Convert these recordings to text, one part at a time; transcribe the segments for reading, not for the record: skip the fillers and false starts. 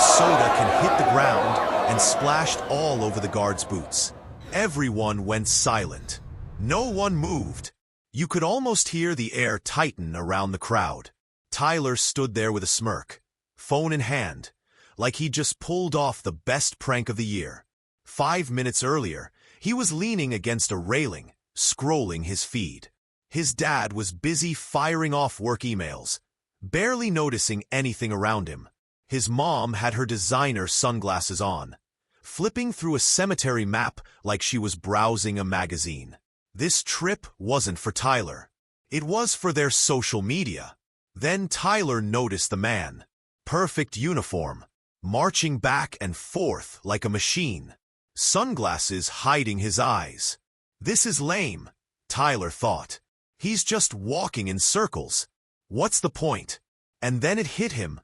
soda can hit the ground and splashed all over the guard's boots. Everyone went silent. No one moved. You could almost hear the air tighten around the crowd. Tyler stood there with a smirk, phone in hand, like he'd just pulled off the best prank of the year. 5 minutes earlier, he was leaning against a railing, scrolling his feed. His dad was busy firing off work emails, barely noticing anything around him. His mom had her designer sunglasses on, flipping through a cemetery map like she was browsing a magazine. This trip wasn't for Tyler. It was for their social media. Then Tyler noticed the man. Perfect uniform, marching back and forth like a machine. Sunglasses hiding his eyes. This is lame, Tyler thought. He's just walking in circles. What's the point? And then it hit him.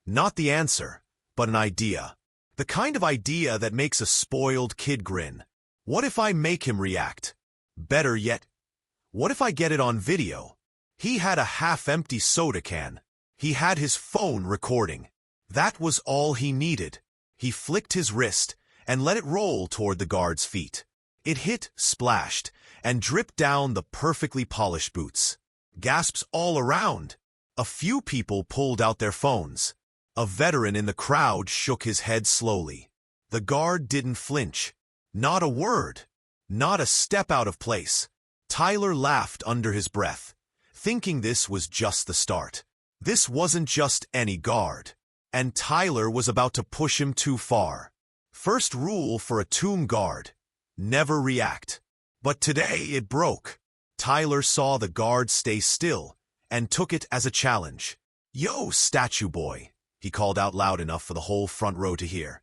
Not the answer, but an idea. The kind of idea that makes a spoiled kid grin. What if I make him react? Better yet, what if I get it on video? He had a half-empty soda can. He had his phone recording. That was all he needed. He flicked his wrist and let it roll toward the guard's feet. It hit, splashed, and dripped down the perfectly polished boots. Gasps all around. A few people pulled out their phones. A veteran in the crowd shook his head slowly. The guard didn't flinch. Not a word. Not a step out of place. Tyler laughed under his breath, thinking this was just the start. This wasn't just any guard. And Tyler was about to push him too far. First rule for a tomb guard: never react. But today it broke. Tyler saw the guard stay still and took it as a challenge. "Yo, statue boy," he called out loud enough for the whole front row to hear.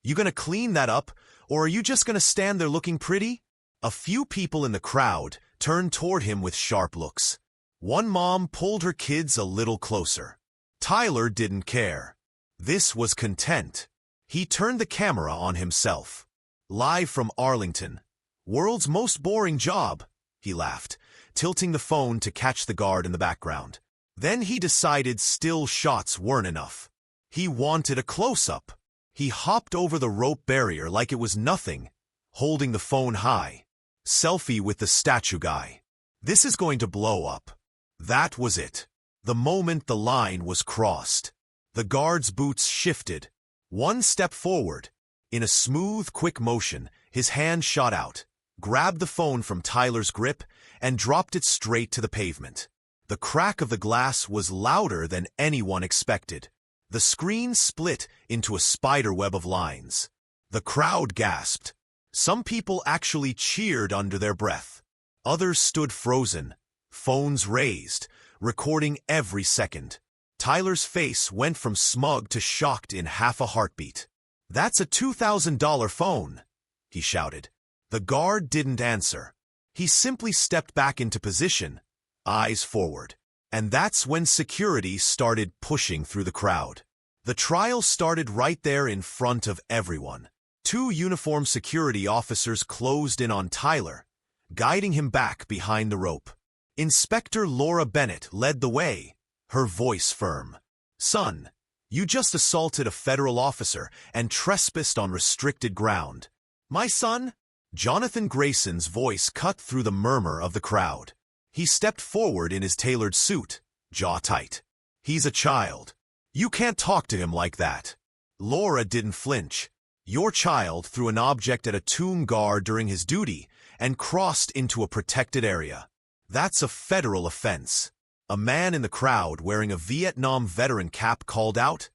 "You gonna clean that up, or are you just gonna stand there looking pretty?" A few people in the crowd turned toward him with sharp looks. One mom pulled her kids a little closer. Tyler didn't care. This was content. He turned the camera on himself. "Live from Arlington. World's most boring job," he laughed, tilting the phone to catch the guard in the background. Then he decided still shots weren't enough. He wanted a close-up. He hopped over the rope barrier like it was nothing, holding the phone high. Selfie with the statue guy. This is going to blow up. That was it. The moment the line was crossed. The guard's boots shifted. One step forward. In a smooth, quick motion, his hand shot out, grabbed the phone from Tyler's grip, and dropped it straight to the pavement. The crack of the glass was louder than anyone expected. The screen split into a spiderweb of lines. The crowd gasped. Some people actually cheered under their breath. Others stood frozen, phones raised, recording every second. Tyler's face went from smug to shocked in half a heartbeat. "That's a $2,000 phone," he shouted. The guard didn't answer. He simply stepped back into position, eyes forward. And that's when security started pushing through the crowd. The trial started right there in front of everyone. 2 uniformed security officers closed in on Tyler, guiding him back behind the rope. Inspector Laura Bennett led the way, her voice firm. "Son, you just assaulted a federal officer and trespassed on restricted ground." "My son?" Jonathan Grayson's voice cut through the murmur of the crowd. He stepped forward in his tailored suit, jaw tight. "He's a child. You can't talk to him like that." Laura didn't flinch. "Your child threw an object at a tomb guard during his duty and crossed into a protected area. That's a federal offense." A man in the crowd wearing a Vietnam veteran cap called out,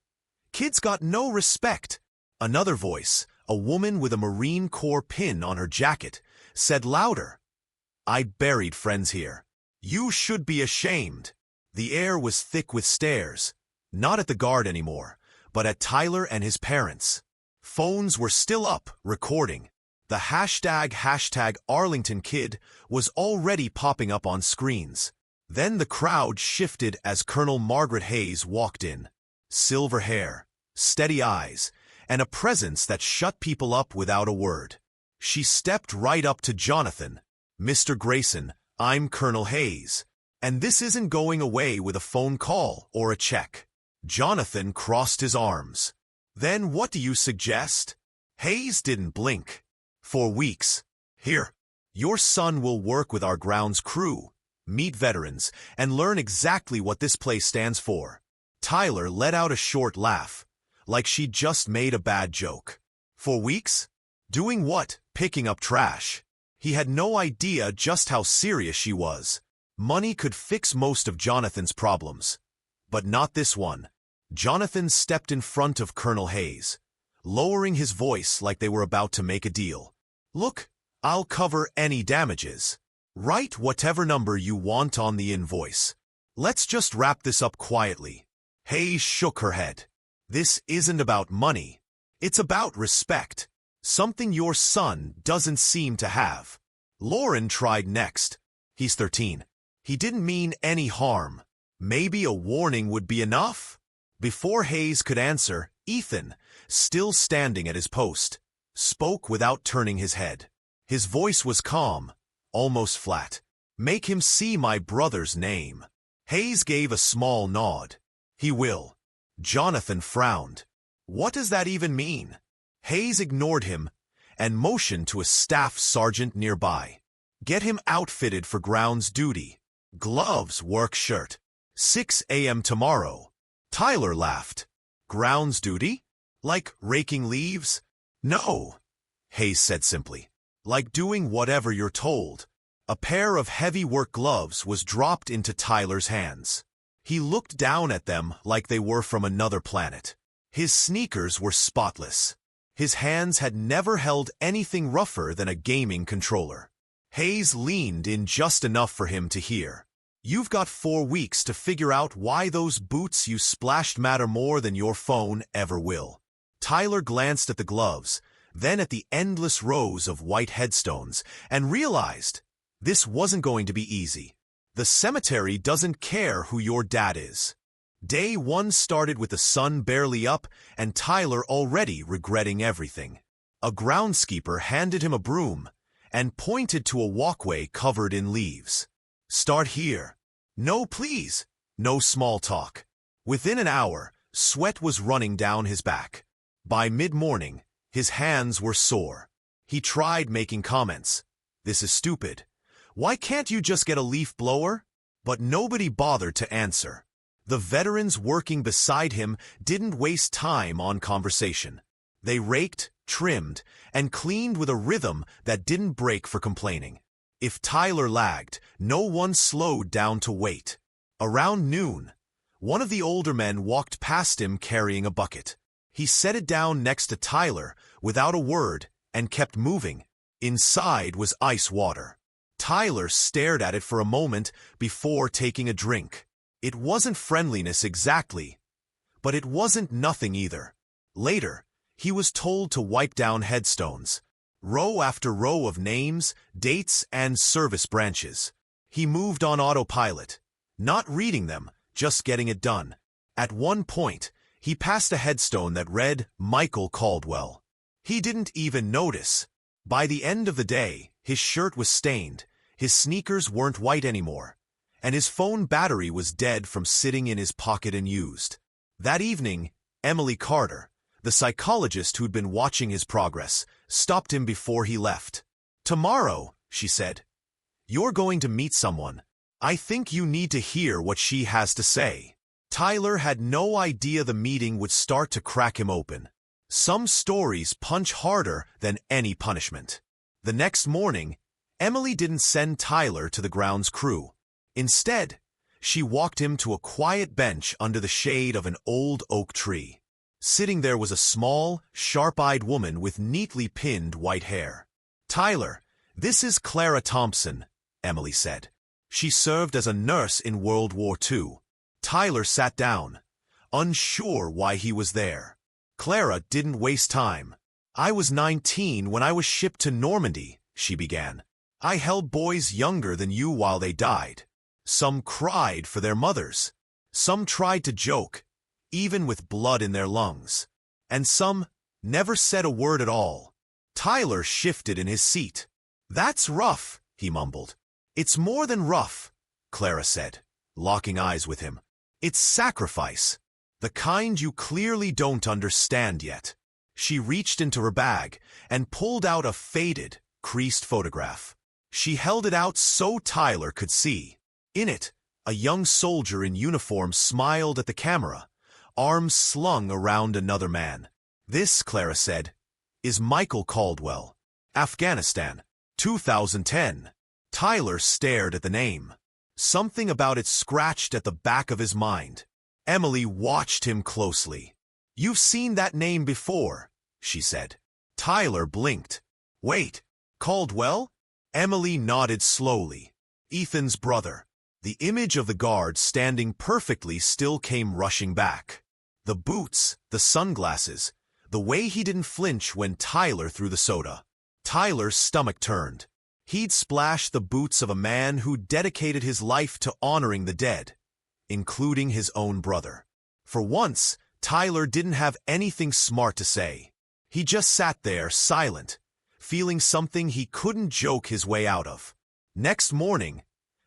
"Kids got no respect." Another voice, a woman with a Marine Corps pin on her jacket, said louder, "I buried friends here. You should be ashamed." The air was thick with stares, not at the guard anymore, but at Tyler and his parents. Phones were still up, recording. The hashtag Arlington Kid was already popping up on screens. Then the crowd shifted as Colonel Margaret Hayes walked in. Silver hair, steady eyes, and a presence that shut people up without a word. She stepped right up to Jonathan. "Mr. Grayson, I'm Colonel Hayes, and this isn't going away with a phone call or a check." Jonathan crossed his arms. Then what do you suggest? Hayes didn't blink. For weeks. Here, your son will work with our grounds crew, meet veterans, and learn exactly what this place stands for. Tyler let out a short laugh, like she'd just made a bad joke. For weeks? Doing what? Picking up trash. He had no idea just how serious she was. Money could fix most of Jonathan's problems. But not this one. Jonathan stepped in front of Colonel Hayes, lowering his voice like they were about to make a deal. Look, I'll cover any damages. Write whatever number you want on the invoice. Let's just wrap this up quietly. Hayes shook her head. This isn't about money. It's about respect. Something your son doesn't seem to have. Lauren tried next. He's 13. He didn't mean any harm. Maybe a warning would be enough? Before Hayes could answer, Ethan, still standing at his post, spoke without turning his head. His voice was calm, almost flat. Make him see my brother's name. Hayes gave a small nod. He will. Jonathan frowned. What does that even mean? Hayes ignored him and motioned to a staff sergeant nearby. Get him outfitted for grounds duty. Gloves, work shirt. 6 a.m. tomorrow. Tyler laughed. Grounds duty? Like raking leaves? No, Hayes said simply. Like doing whatever you're told. A pair of heavy work gloves was dropped into Tyler's hands. He looked down at them like they were from another planet. His sneakers were spotless. His hands had never held anything rougher than a gaming controller. Hayes leaned in just enough for him to hear. You've got 4 weeks to figure out why those boots you splashed matter more than your phone ever will. Tyler glanced at the gloves, then at the endless rows of white headstones, and realized this wasn't going to be easy. The cemetery doesn't care who your dad is. Day 1 started with the sun barely up and Tyler already regretting everything. A groundskeeper handed him a broom and pointed to a walkway covered in leaves. Start here. No, please. No small talk. Within an hour, sweat was running down his back. By mid-morning, his hands were sore. He tried making comments. This is stupid. Why can't you just get a leaf blower? But nobody bothered to answer. The veterans working beside him didn't waste time on conversation. They raked, trimmed, and cleaned with a rhythm that didn't break for complaining. If Tyler lagged, no one slowed down to wait. Around noon, one of the older men walked past him carrying a bucket. He set it down next to Tyler without a word and kept moving. Inside was ice water. Tyler stared at it for a moment before taking a drink. It wasn't friendliness exactly, but it wasn't nothing either. Later, he was told to wipe down headstones. Row after row of names, dates, and service branches. He moved on autopilot, not reading them, just getting it done. At one point, he passed a headstone that read Michael Caldwell. He didn't even notice. By the end of the day, his shirt was stained, his sneakers weren't white anymore, and his phone battery was dead from sitting in his pocket and used. That evening, Emily Carter, the psychologist who'd been watching his progress, stopped him before he left. Tomorrow, she said, you're going to meet someone. I think you need to hear what she has to say. Tyler had no idea the meeting would start to crack him open. Some stories punch harder than any punishment. The next morning, Emily didn't send Tyler to the grounds crew. Instead, she walked him to a quiet bench under the shade of an old oak tree. Sitting there was a small, sharp-eyed woman with neatly pinned white hair. Tyler, this is Clara Thompson, Emily said. She served as a nurse in World War II. Tyler sat down, unsure why he was there. Clara didn't waste time. I was 19 when I was shipped to Normandy, she began. I held boys younger than you while they died. Some cried for their mothers. Some tried to joke, even with blood in their lungs. And some never said a word at all. Tyler shifted in his seat. That's rough, he mumbled. It's more than rough, Clara said, locking eyes with him. It's sacrifice. The kind you clearly don't understand yet. She reached into her bag and pulled out a faded, creased photograph. She held it out so Tyler could see. In it, a young soldier in uniform smiled at the camera, arms slung around another man. This, Clara said, is Michael Caldwell. Afghanistan, 2010. Tyler stared at the name. Something about it scratched at the back of his mind. Emily watched him closely. "You've seen that name before," she said. Tyler blinked. "Wait, Caldwell?" Emily nodded slowly. "Ethan's brother." The image of the guard standing perfectly still came rushing back. The boots, the sunglasses, the way he didn't flinch when Tyler threw the soda. Tyler's stomach turned. He'd splashed the boots of a man who dedicated his life to honoring the dead, including his own brother. For once, Tyler didn't have anything smart to say. He just sat there, silent, feeling something he couldn't joke his way out of. Next morning,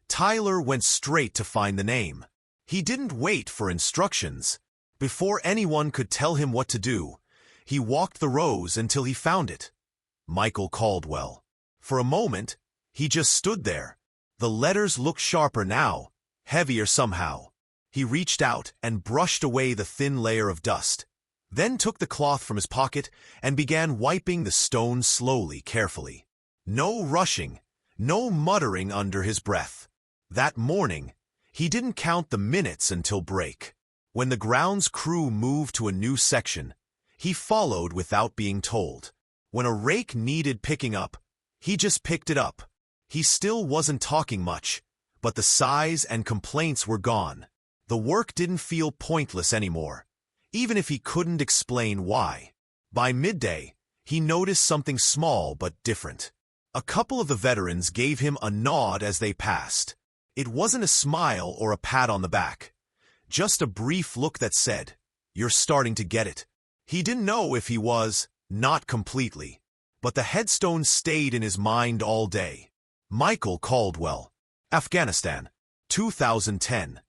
Tyler went straight to find the name. He didn't wait for instructions. Before anyone could tell him what to do, he walked the rows until he found it. Michael Caldwell. For a moment, he just stood there. The letters looked sharper now, heavier somehow. He reached out and brushed away the thin layer of dust, then took the cloth from his pocket and began wiping the stone slowly, carefully. No rushing, no muttering under his breath. That morning, he didn't count the minutes until break. When the grounds crew moved to a new section, he followed without being told. When a rake needed picking up, he just picked it up. He still wasn't talking much, but the sighs and complaints were gone. The work didn't feel pointless anymore, even if he couldn't explain why. By midday, he noticed something small but different. A couple of the veterans gave him a nod as they passed. It wasn't a smile or a pat on the back, just a brief look that said, "You're starting to get it." He didn't know if he was, not completely, but the headstone stayed in his mind all day. Michael Caldwell, Afghanistan, 2010.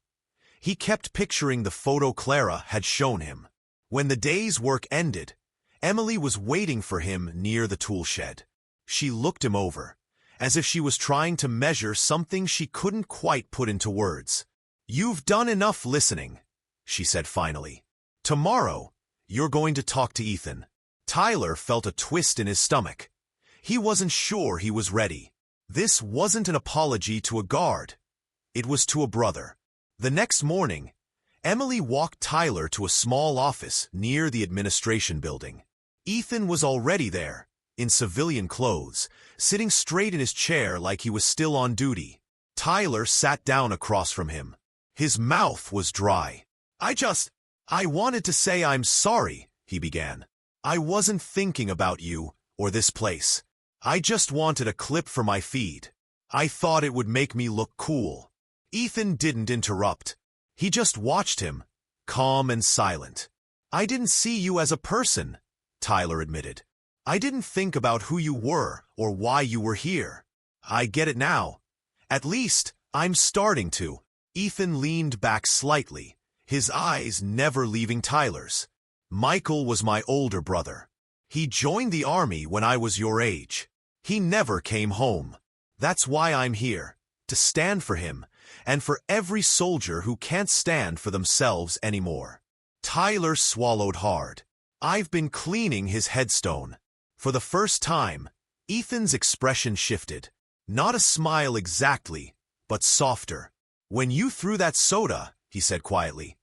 He kept picturing the photo Clara had shown him. When the day's work ended, Emily was waiting for him near the tool shed. She looked him over, as if she was trying to measure something she couldn't quite put into words. "You've done enough listening," she said finally. "Tomorrow, you're going to talk to Ethan." Tyler felt a twist in his stomach. He wasn't sure he was ready. This wasn't an apology to a guard. It was to a brother. The next morning, Emily walked Tyler to a small office near the administration building. Ethan was already there, in civilian clothes, sitting straight in his chair like he was still on duty. Tyler sat down across from him. His mouth was dry. I wanted to say I'm sorry," he began. "I wasn't thinking about you or this place. I just wanted a clip for my feed. I thought it would make me look cool." Ethan didn't interrupt. He just watched him, calm and silent. "I didn't see you as a person," Tyler admitted. "I didn't think about who you were or why you were here. I get it now. At least, I'm starting to." Ethan leaned back slightly, his eyes never leaving Tyler's. "Michael was my older brother. He joined the army when I was your age. He never came home. That's why I'm here, to stand for him, and for every soldier who can't stand for themselves anymore." Tyler swallowed hard. "I've been cleaning his headstone." For the first time, Ethan's expression shifted. Not a smile exactly, but softer. "When you threw that soda," he said quietly,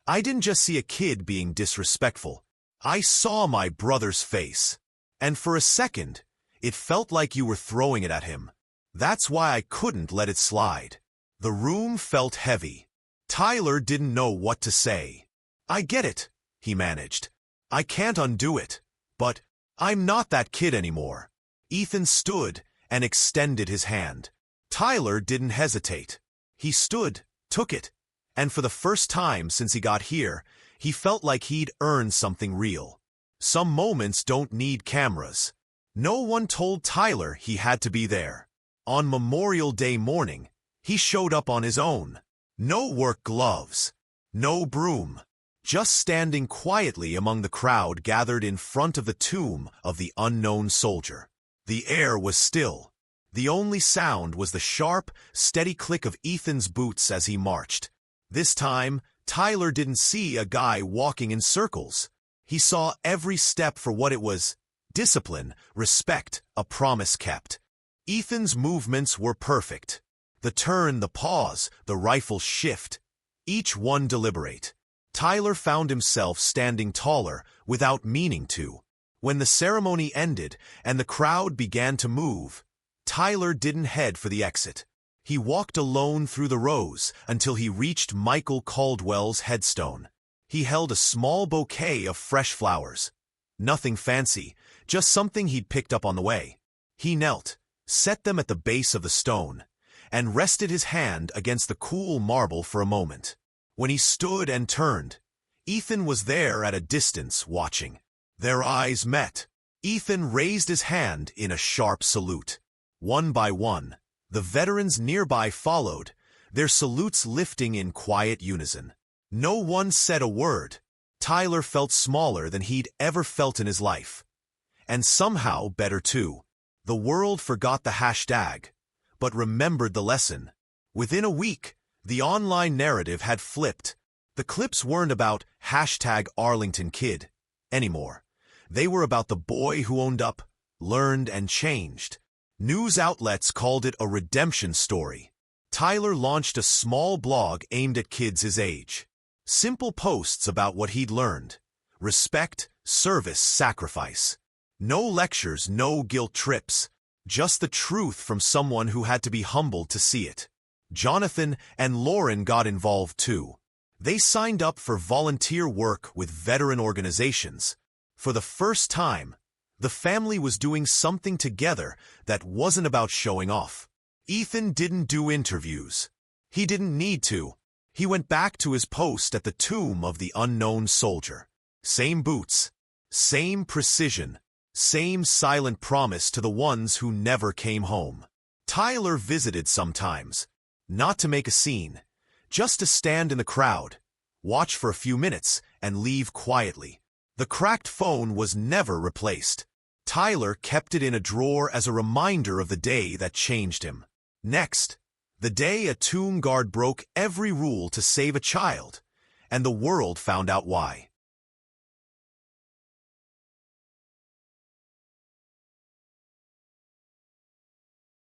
"I didn't just see a kid being disrespectful. I saw my brother's face. And for a second, it felt like you were throwing it at him. That's why I couldn't let it slide." The room felt heavy. Tyler didn't know what to say. "I get it," he managed. "I can't undo it, but I'm not that kid anymore." Ethan stood and extended his hand. Tyler didn't hesitate. He stood, took it, and for the first time since he got here, he felt like he'd earned something real. Some moments don't need cameras. No one told Tyler he had to be there. On Memorial Day morning, he showed up on his own. No work gloves, no broom, just standing quietly among the crowd gathered in front of the tomb of the unknown soldier. The air was still. The only sound was the sharp, steady click of Ethan's boots as he marched. This time, Tyler didn't see a guy walking in circles. He saw every step for what it was: discipline, respect, a promise kept. Ethan's movements were perfect. The turn, the pause, the rifle shift, each one deliberate. Tyler found himself standing taller without meaning to. When the ceremony ended and the crowd began to move, Tyler didn't head for the exit. He walked alone through the rows until he reached Michael Caldwell's headstone. He held a small bouquet of fresh flowers. Nothing fancy, just something he'd picked up on the way. He knelt, set them at the base of the stone, and rested his hand against the cool marble for a moment. When he stood and turned, Ethan was there at a distance watching. Their eyes met. Ethan raised his hand in a sharp salute. One by one, the veterans nearby followed, their salutes lifting in quiet unison. No one said a word. Tyler felt smaller than he'd ever felt in his life. And somehow better too. The world forgot the hashtag, but remembered the lesson. Within a week, the online narrative had flipped. The clips weren't about hashtag Arlington kid anymore. They were about the boy who owned up, learned, and changed. News outlets called it a redemption story. Tyler launched a small blog aimed at kids his age. Simple posts about what he'd learned: respect, service, sacrifice. No lectures, no guilt trips. Just the truth from someone who had to be humbled to see it. Jonathan and Lauren got involved too. They signed up for volunteer work with veteran organizations. For the first time, the family was doing something together that wasn't about showing off. Ethan didn't do interviews. He didn't need to. He went back to his post at the tomb of the unknown soldier. Same boots, same precision, same silent promise to the ones who never came home. Tyler visited sometimes, not to make a scene, just to stand in the crowd, watch for a few minutes, and leave quietly. The cracked phone was never replaced. Tyler kept it in a drawer as a reminder of the day that changed him. Next, the day a tomb guard broke every rule to save a child, and the world found out why.